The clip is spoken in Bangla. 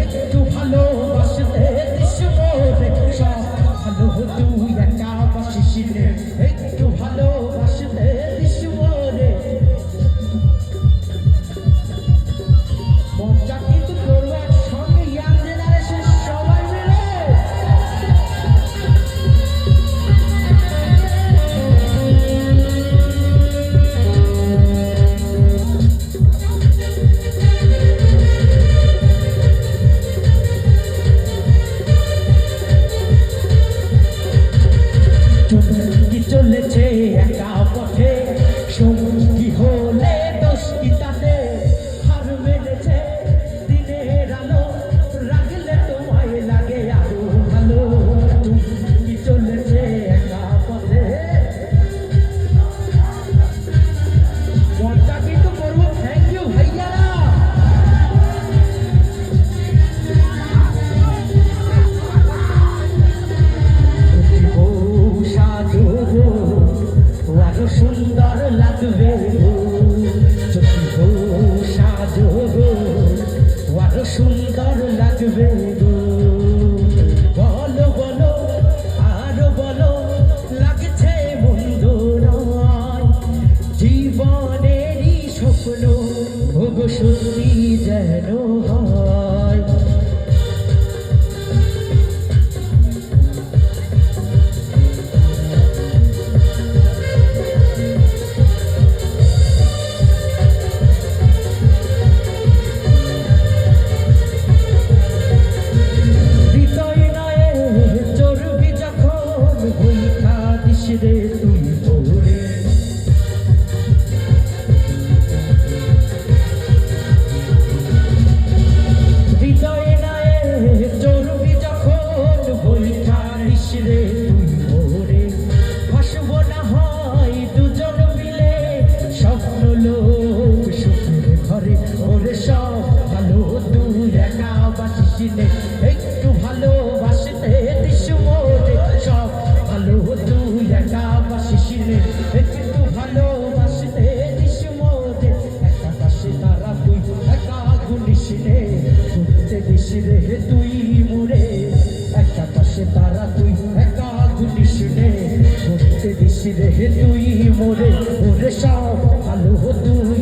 একটু ভালোবাসতে দিস মোরে সব ভালো তুই একা বাসিস রে একটু ভালোবাসতে দিস মোরে মজা কিন্তু করবো একসঙ্গে ইয়াং জেনারেশন সবাই মিলে চলেছে একা পথে সঙ্গী হলে দোষ কি তাতে হার মেরেছে দিনের আলো রাগলে তোমায় লাগে আরো ভালো তুমি চলেছে একা পথে মজা কিন্তু করবো থ্যাংক ইউ ভাইয়ারা আরো সুন্দর লাগবে যদি গো সাজো আরো সুন্দর লাগবে বলো বলো আরো বলো লাগছে মন্দ নয় জীবনেরই স্বপ্ন ভোগ সত্যি যেন হয় রে তুই ভোরে হৃদয়ে নায়ে চর্বি যখন বইটা দিস রে তুই ভোরে ভাসব না হয় দুজন মিলে স্বপ্ন লোক সুখের ঘরে ওরে সব ভালো তুই একা বাসিস রে একটু ভালোবাসতে দিস মোরে সব ভালো তুই একা বাসিস রে একটু ভালোবাসতে দিস মোরে একা পাশে তারা তুই একা গুলিস রে ঘুরতে দিস রে তুই মোরে একা পাশে তারা তুই একা গুলিস রে ঘুরতে দিস রে তুই মোরে ওরে সব ভালো তুই